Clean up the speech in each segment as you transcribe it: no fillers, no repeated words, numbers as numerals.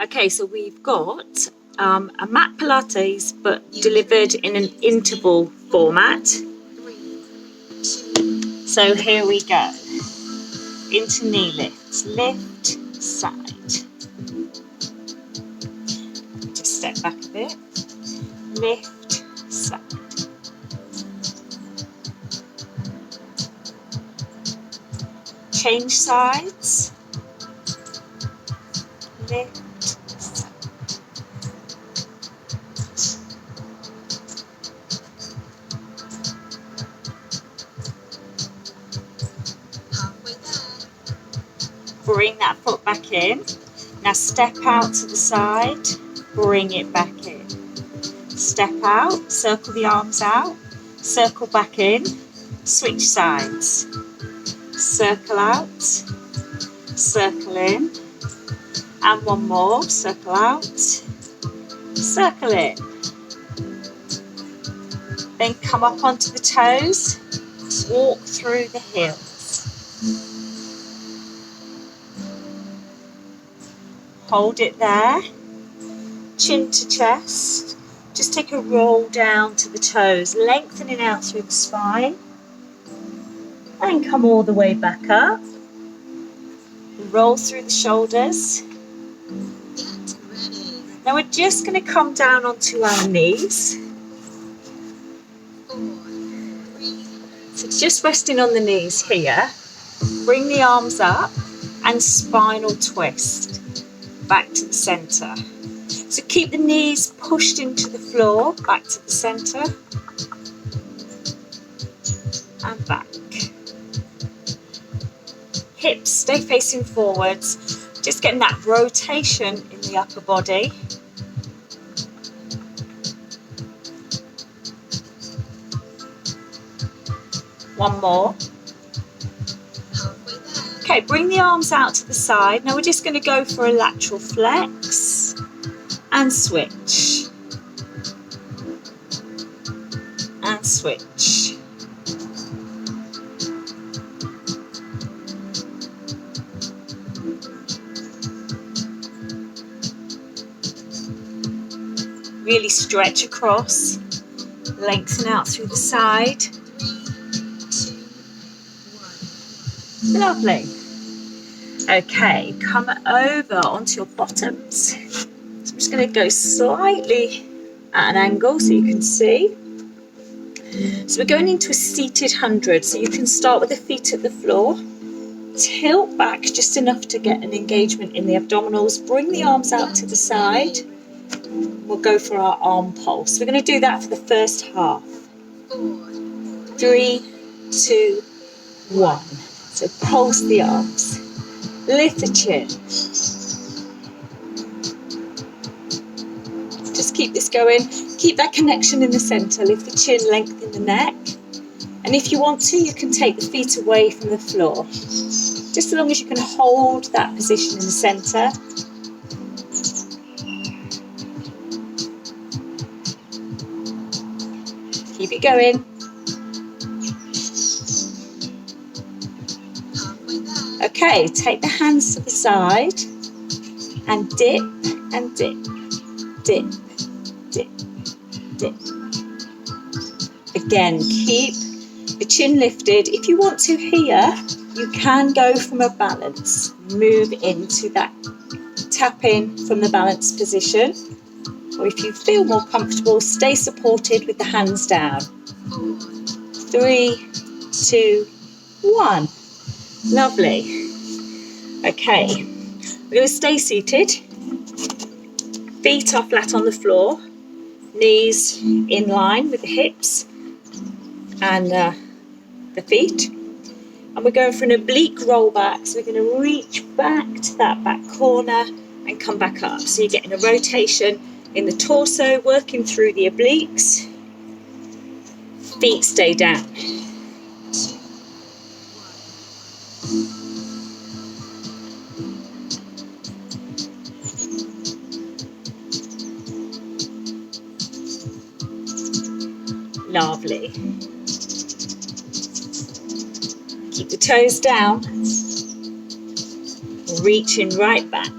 Okay, so we've got a mat Pilates, but delivered in an interval format. So here we go. Into knee lifts. Lift, side. Just step back a bit. Lift, side. Change sides. Lift, side. Bring that foot back in. Now step out to the side, bring it back in. Step out, circle the arms out, circle back in, switch sides. Circle out, circle in, and one more, circle out, circle in. Then come up onto the toes, walk through the heels. Hold it there, chin to chest. Just take a roll down to the toes, lengthening out through the spine. And come all the way back up. Roll through the shoulders. Now we're just going to come down onto our knees. So just resting on the knees here. Bring the arms up and spinal twist. Back to the centre. So keep the knees pushed into the floor, back to the centre. And back. Hips stay facing forwards, just getting that rotation in the upper body. One more. Okay, bring the arms out to the side. Now we're just going to go for a lateral flex and switch. And switch. Really stretch across, lengthen out through the side. 3, 2, 1. Lovely. Okay, come over onto your bottoms. So I'm just going to go slightly at an angle so you can see. So we're going into a seated 100. So you can start with the feet at the floor. Tilt back just enough to get an engagement in the abdominals. Bring the arms out to the side. We'll go for our arm pulse. We're going to do that for the first half. 3, 2, 1. So pulse the arms. Lift the chin. Just keep this going. Keep that connection in the centre. Lift the chin, lengthen the neck. And if you want to, you can take the feet away from the floor. Just as long as you can hold that position in the centre. Keep it going. Okay, take the hands to the side and dip and dip, dip, dip, dip. Again, keep the chin lifted. If you want to here, you can go from a balance. Move into that tap in from the balance position. Or if you feel more comfortable, stay supported with the hands down. 3, 2, 1. Lovely. Okay, we're going to stay seated. Feet are flat on the floor. Knees in line with the hips and the feet. And we're going for an oblique roll back. So we're going to reach back to that back corner and come back up. So you're getting a rotation in the torso, working through the obliques. Feet stay down. Lovely. Keep the toes down. Reaching right back.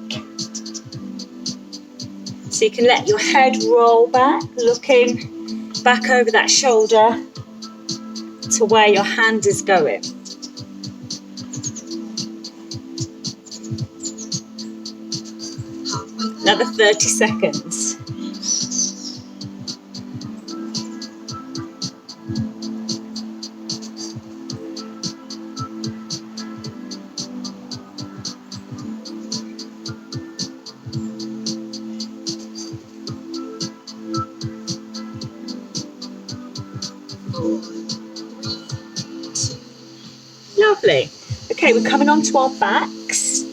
So you can let your head roll back, looking back over that shoulder to where your hand is going. Another 30 seconds. Lovely. Okay, we're coming on to our backs.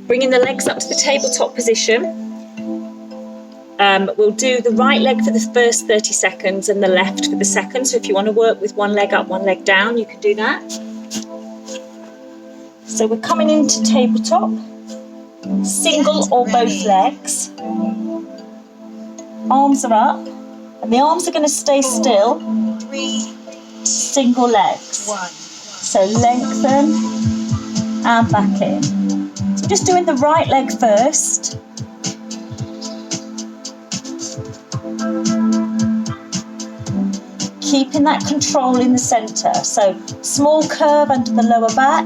Bringing the legs up to the tabletop position. We'll do the right leg for the first 30 seconds and the left for the second. So if you want to work with one leg up, one leg down, you can do that. So we're coming into tabletop. Single or both legs. Arms are up. And the arms are going to stay still. Single legs. So lengthen and back in. So just doing the right leg first. Keeping that control in the centre. So small curve under the lower back,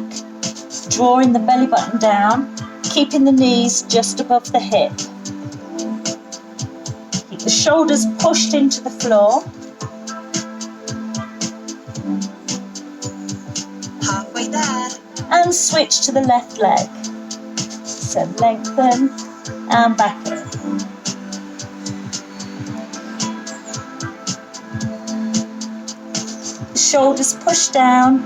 drawing the belly button down, keeping the knees just above the hip. Keep the shoulders pushed into the floor. Halfway there. And switch to the left leg. So lengthen and back in. Shoulders push down.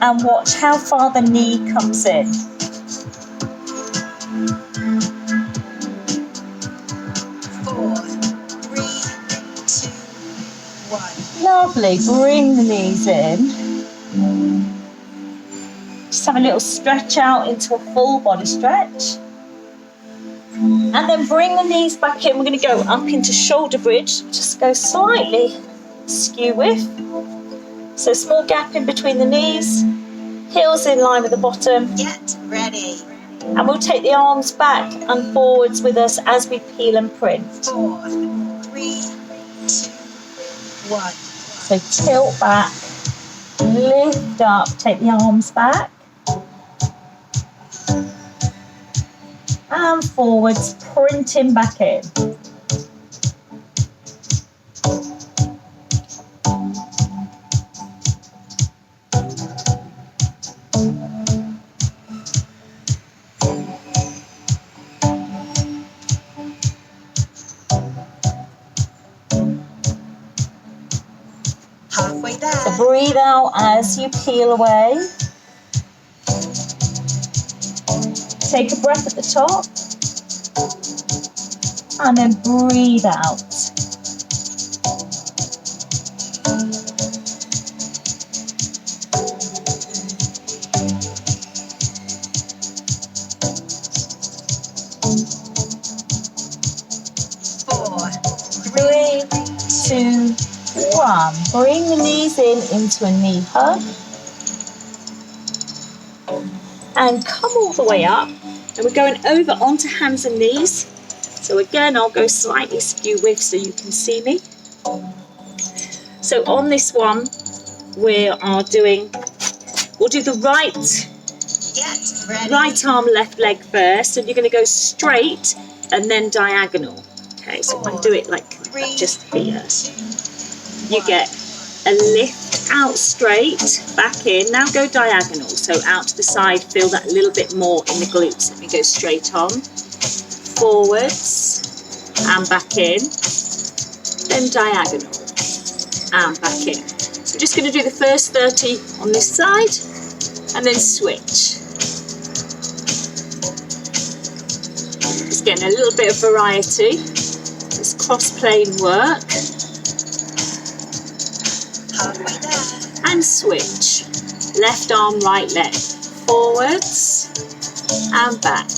And watch how far the knee comes in. 4, 3, 2, 1. Lovely. Bring the knees in. Just have a little stretch out into a full body stretch. And then bring the knees back in. We're going to go up into shoulder bridge. Just go slightly skew width. So small gap in between the knees. Heels in line with the bottom. Get ready. And we'll take the arms back and forwards with us as we peel and print. 4, 3, 2, 1. So tilt back, lift up, take the arms back. And forwards, printing back in. Halfway there. So breathe out as you peel away. Take a breath at the top. And then breathe out. Three, two, one. Bring the knees in into a knee hug. And come all the way up. And we're going over onto hands and knees. So again, I'll go slightly skew width so you can see me. So on this one, we'll do the right arm, left leg first. And you're going to go straight and then diagonal. Okay, so if I do it like that, just here. You get a lift out straight, back in. Now go diagonal. So out to the side, feel that a little bit more in the glutes. Let me go straight on. Forwards and back in, then diagonal and back in. So we're just going to do the first 30 on this side and then switch. Just getting a little bit of variety. This cross-plane work. Halfway there. And switch. Left arm, right leg. Forwards and back.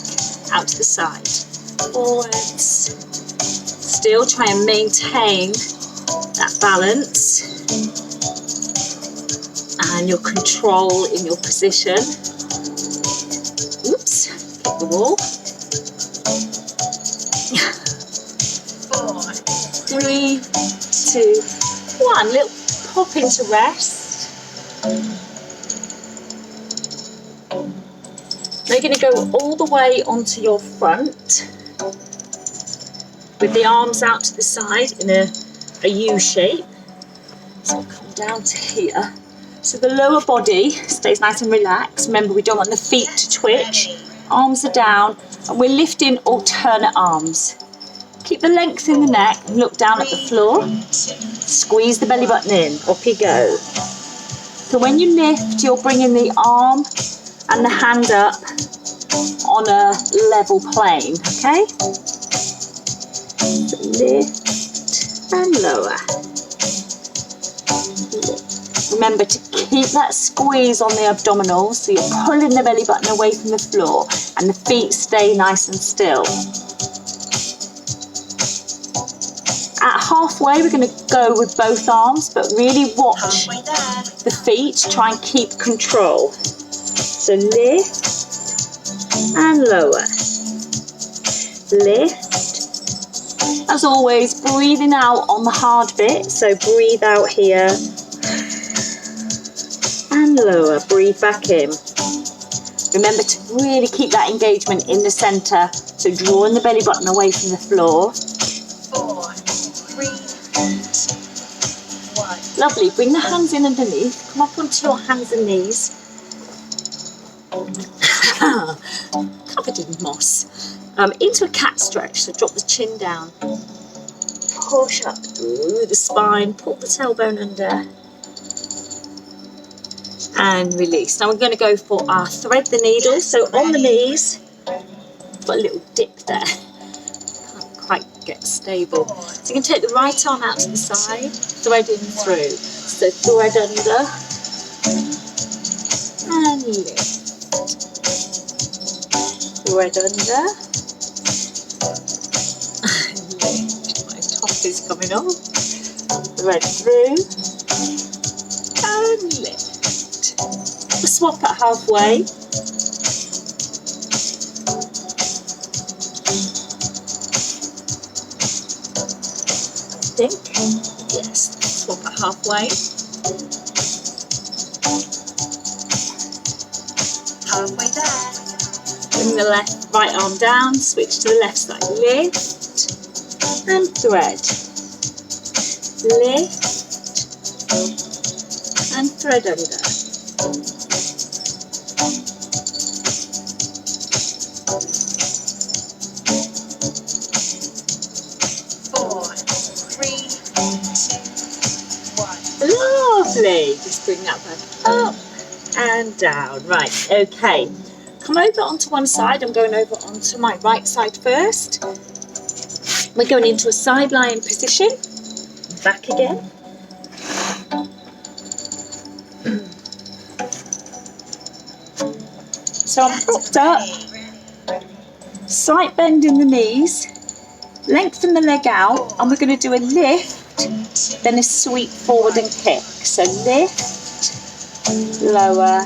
Out to the side. Forwards. Still try and maintain that balance and your control in your position. Oops. hit the wall. 4, 3, 2, 1. Little pop into rest. Now you're going to go all the way onto your front with the arms out to the side in a U shape. So I'll come down to here. So the lower body stays nice and relaxed. Remember, we don't want the feet to twitch. Arms are down, and we're lifting alternate arms. Keep the length in the neck and look down at the floor. Squeeze the belly button in. Up you go. So when you lift, you're bringing the arm and the hand up on a level plane, okay? So lift and lower. Remember to keep that squeeze on the abdominals, so you're pulling the belly button away from the floor and the feet stay nice and still. At halfway, we're going to go with both arms, but really watch the feet, try and keep control. So lift and lower. Lift. As always, breathing out on the hard bit, so breathe out here. And lower, breathe back in. Remember to really keep that engagement in the centre, so drawing the belly button away from the floor. 4, 3, 2, 1. Lovely, bring the hands in underneath, come up onto your hands and knees. Covered in moss. Into a cat stretch, so drop the chin down. Push up through the spine, pull the tailbone under. And release. Now we're going to go for our thread the needle. So on the knees, got a little dip there. Can't quite get stable. So you can take the right arm out to the side, threading through. So thread under and lift. Thread under and lift. My top is coming off. Thread through and lift. Swap at halfway. I think. Yes, swap at halfway. Halfway there. Bring the right arm down, switch to the left side. Lift and thread. Lift and thread under. Lovely. Just bring that back up and down. Right, okay. Come over onto one side. I'm going over onto my right side first. We're going into a side lying position. Back again. So I'm propped up. Slight bend in the knees. Lengthen the leg out, and we're going to do a lift, then a sweep forward and kick. So lift, lower,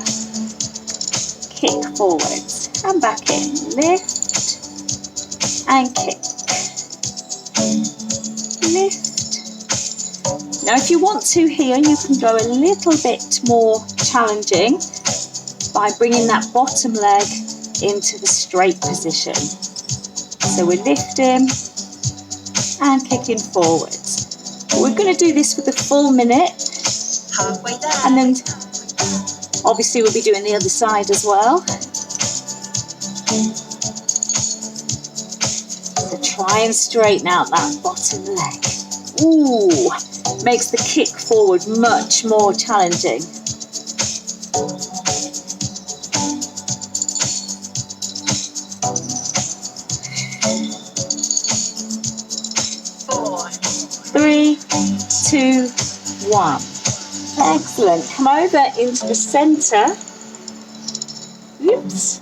kick forwards, and back in. Lift, and kick. Lift. Now if you want to here, you can go a little bit more challenging by bringing that bottom leg into the straight position. So we're lifting and kicking forwards. We're going to do this for the full minute, Halfway there. and then obviously we'll be doing the other side as well. So try and straighten out that bottom leg. Ooh, makes the kick forward much more challenging. Three, two, one. Excellent. Come over into the centre. Oops.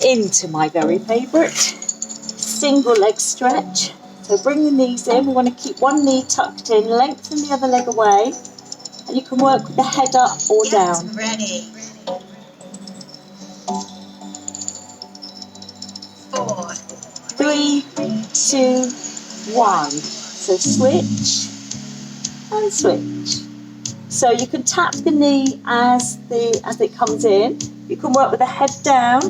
Into my very favourite single leg stretch. So bring the knees in. We want to keep one knee tucked in, lengthen the other leg away, and you can work with the head up or down. Ready. 4, 3, 2, 1. So switch and switch. So you can tap the knee as it comes in. You can work with the head down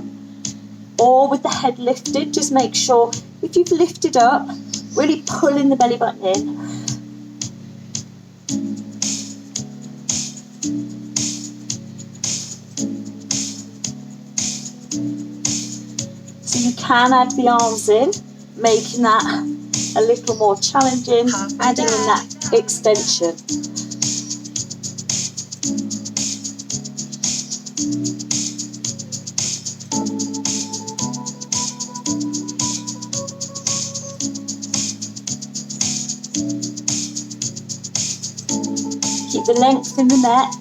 or with the head lifted. Just make sure if you've lifted up, really pulling the belly button in. So you can add the arms in, making that a little more challenging, adding in that extension. Keep the length in the neck.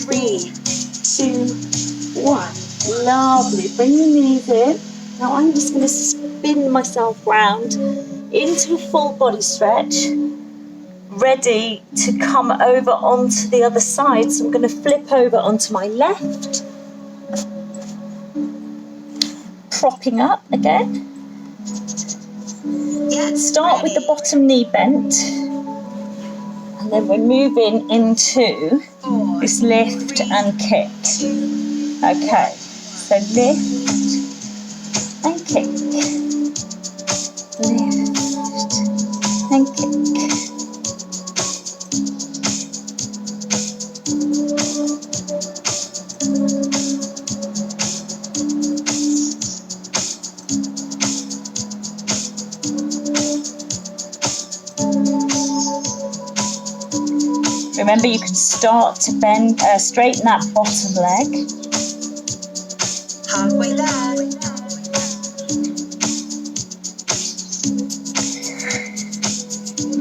Three, two, one. Lovely. Bring your knees in. Now I'm just going to spin myself round into a full body stretch, ready to come over onto the other side. So I'm going to flip over onto my left, propping up again. Start with the bottom knee bent, and then we're moving into this lift and kick. Okay, so lift and kick, lift and kick. Remember, you can start to bend, straighten that bottom leg. Halfway there.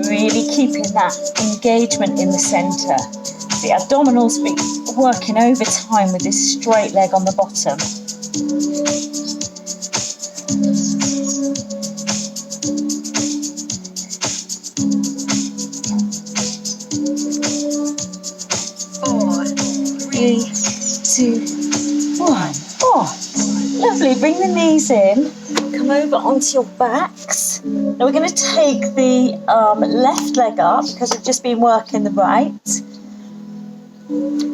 Really keeping that engagement in the centre. The abdominals be working overtime with this straight leg on the bottom. Three, two, one. Oh, lovely. Bring the knees in. Come over onto your backs. Now we're going to take the left leg up because we've just been working the right.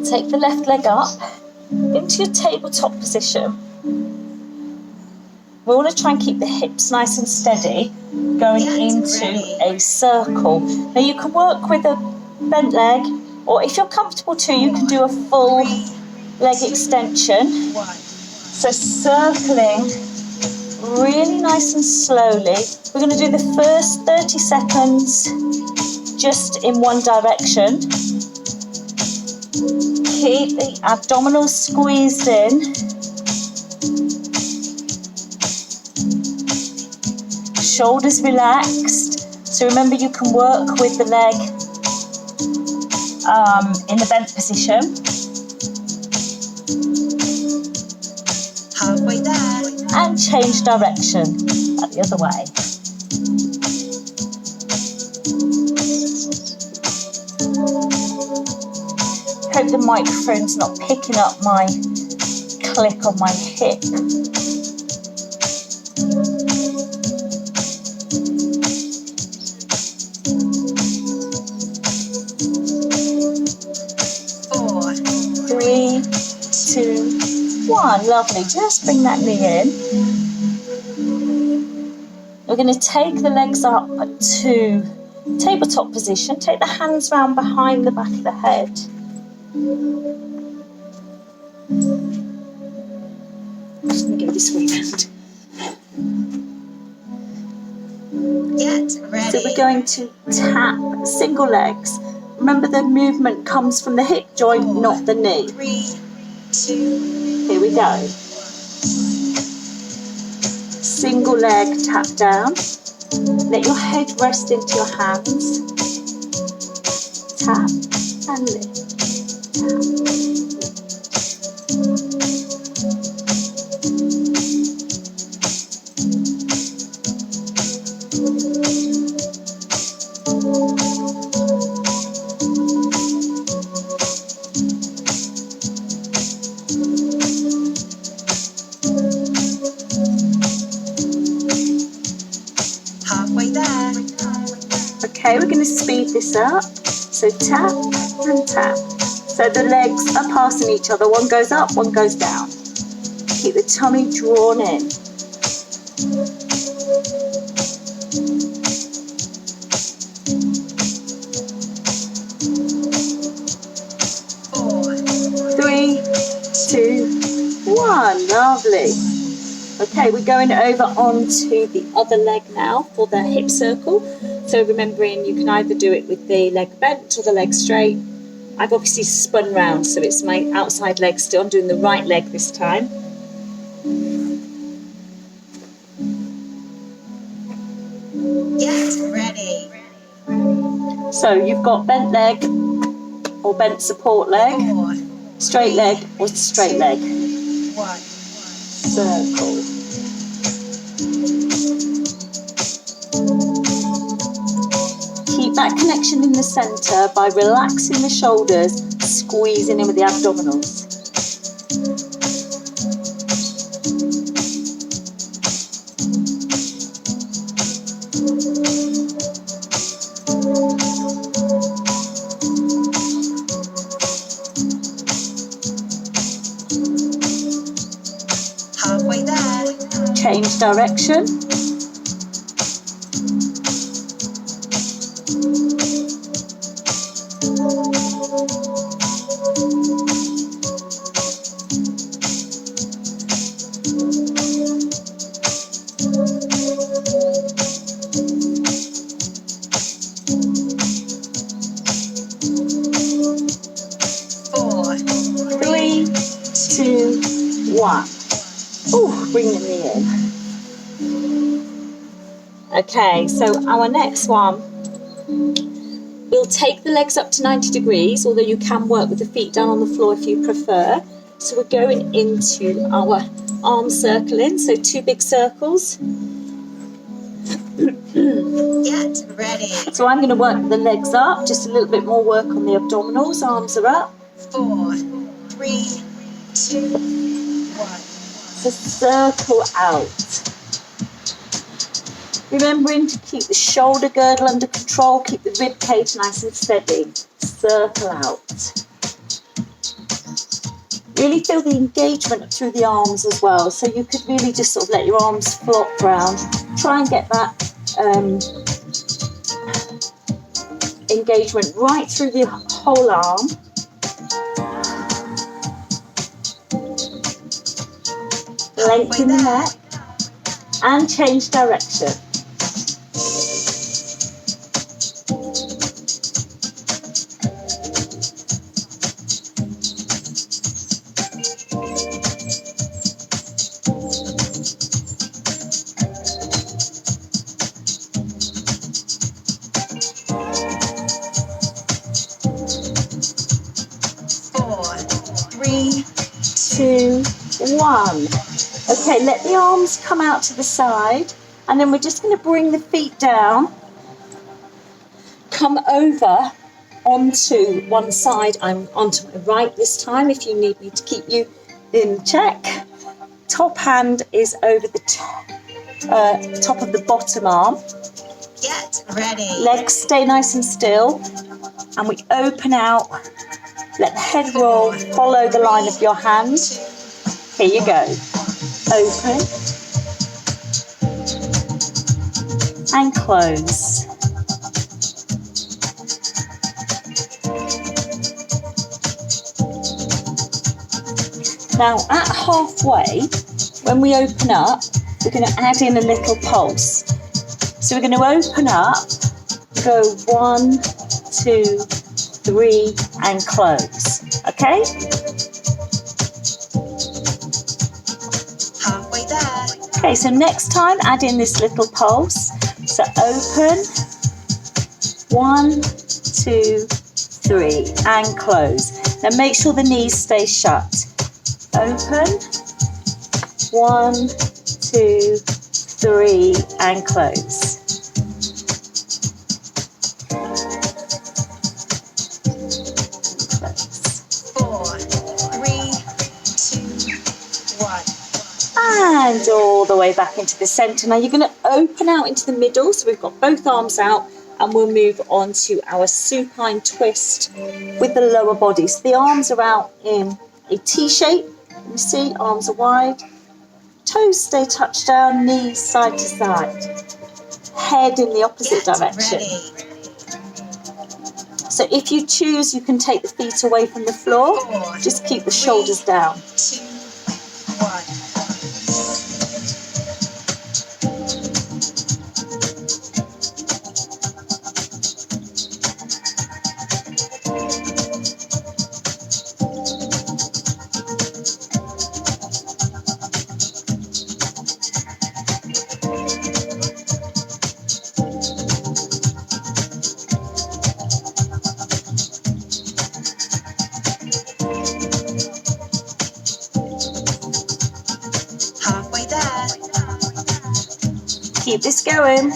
Take the left leg up into your tabletop position. We want to try and keep the hips nice and steady, going into a circle. Now you can work with a bent leg, or if you're comfortable too, you can do a full leg extension. So circling really nice and slowly. We're going to do the first 30 seconds just in one direction. Keep the abdominals squeezed in. Shoulders relaxed. So remember, you can work with the leg in the bent position. Halfway there. And change direction at the other way. Hope the microphone's not picking up my click on my hip. Three, two, one. Lovely. Just bring that knee in. We're going to take the legs up to tabletop position. Take the hands round behind the back of the head. Just going to go this way round. Get ready. So we're going to tap single legs. Remember, the movement comes from the hip joint, not the knee. 3, 2. Here we go. Single leg tap down. Let your head rest into your hands. Tap and lift. Tap. Okay, we're going to speed this up. So tap and tap. So the legs are passing each other. One goes up, one goes down. Keep the tummy drawn in. 3, 2, 1. Lovely. Okay, we're going over onto the other leg now for the hip circle. So remembering you can either do it with the leg bent or the leg straight. I've obviously spun round, so it's my outside leg still. I'm doing the right leg this time. Get ready. So you've got bent leg or bent support leg, 4, straight leg or straight leg. 1. Circle. Keep that connection in the centre by relaxing the shoulders, squeezing in with the abdominals. Halfway there. Change direction. Ooh, bring the knee in. Okay, so our next one, we'll take the legs up to 90 degrees, although you can work with the feet down on the floor if you prefer. So we're going into our arm circling, so 2 big circles. Get ready. So I'm going to work the legs up, just a little bit more work on the abdominals, arms are up. 4, 3, 2, 1. So circle out. Remembering to keep the shoulder girdle under control, keep the rib cage nice and steady. Circle out. Really feel the engagement through the arms as well. So you could really just sort of let your arms flop round. Try and get that engagement right through the whole arm. Lengthen the neck and change direction. One. Okay, let the arms come out to the side, and then we're just going to bring the feet down, come over onto one side. I'm onto my right this time if you need me to keep you in check. Top hand is over the top of the bottom arm. Get ready. Legs stay nice and still, and we open out. Let the head roll, follow the line of your hand. Here you go. Open and close. Now at halfway, when we open up, we're going to add in a little pulse. So we're going to open up, go 1, 2, 3 and close. Okay? Okay, so next time add in this little pulse. So open, 1, 2, 3 and close. Now make sure the knees stay shut. Open, 1, 2, 3 and close. And all the way back into the centre. Now you're going to open out into the middle, so we've got both arms out and we'll move on to our supine twist with the lower body. So the arms are out in a T shape. You see, arms are wide, toes stay touched down, knees side to side, head in the opposite direction. Ready. So if you choose, you can take the feet away from the floor. 4, Just keep the shoulders down. 2, 1. Halfway there. Keep this going.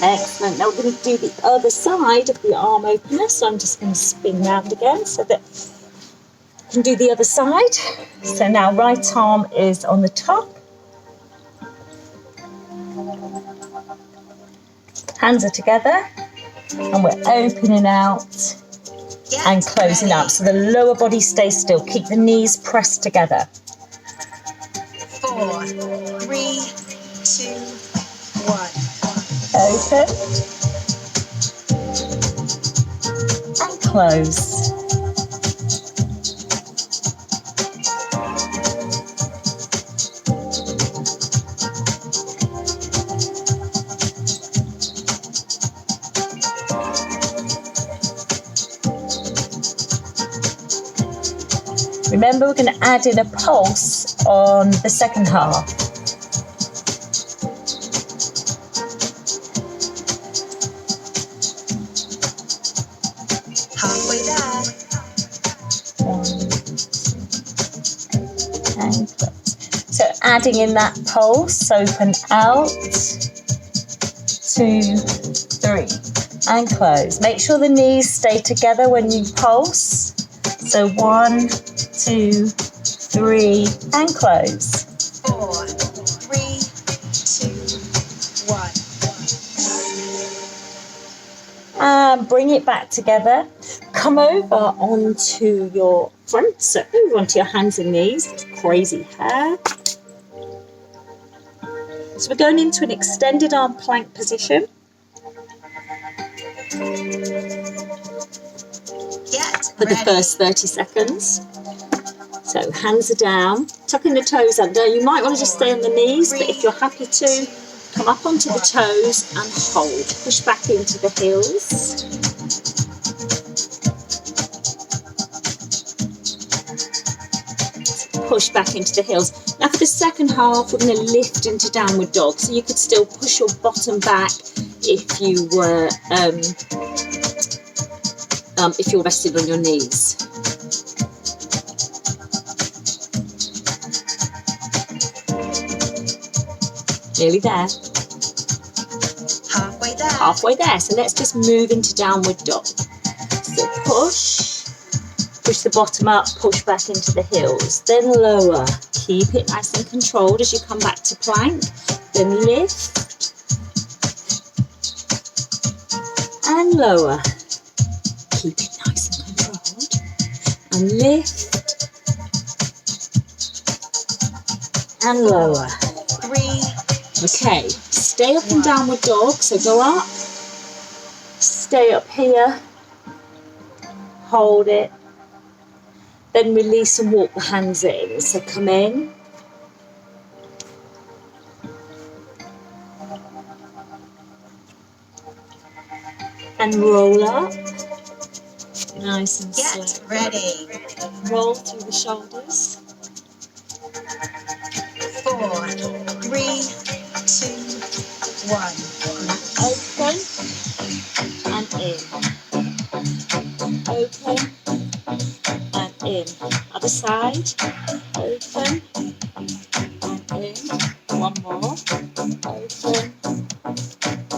Excellent. Now we're going to do the other side of the arm opener. So I'm just going to spin round again so that I can do the other side. So now right arm is on the top. Hands are together and we're opening out and closing up. So the lower body stays still. Keep the knees pressed together. 4, 3, 2, 1. Open and close. Remember, we're going to add in a pulse on the second half. Halfway there. 1, 2, and close. So adding in that pulse, open out, 2, 3, and close. Make sure the knees stay together when you pulse. So 1, 2, 3, and close. 4, 3, 2, 1. And bring it back together. Come over onto your front, so over onto your hands and knees. It's crazy hair. So we're going into an extended arm plank position. For the first 30 seconds. So hands are down, tucking the toes under. You might want to just stay on the knees, but if you're happy to, come up onto the toes and hold. Push back into the heels. Push back into the heels. Now for the second half, we're going to lift into downward dog. So you could still push your bottom back if you were rested on your knees. Nearly there. Halfway there. Halfway there. So let's just move into downward dog. So push the bottom up, push back into the heels, then lower. Keep it nice and controlled as you come back to plank. Then lift and lower. Keep it nice and controlled. And lift and lower. 3. Okay, stay up in downward dog, so go up, stay up here, hold it, then release and walk the hands in. So come in, and roll up, nice and slow. Get ready. Roll through the shoulders. 4, 3, 2, 1. Open and in. Open in. Other side. Open. And in. One more. Open.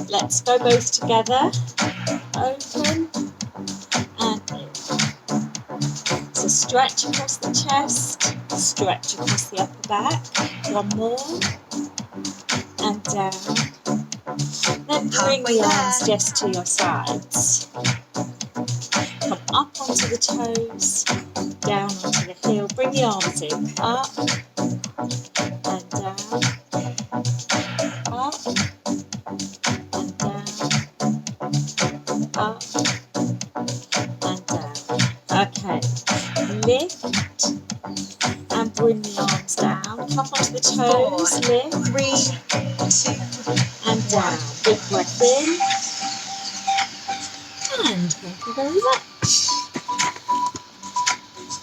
Let's go both together. Open. And in. So stretch across the chest. Stretch across the upper back. One more. And down. Then bring the arms just to your sides. Come up onto the toes, down onto the heel. Bring the arms in. Up and down. Up and down. Up and down. Okay. Lift and bring the arms down. Come onto the toes. 4, Lift. 3, 2, And down. Big breath in. And thank you very much.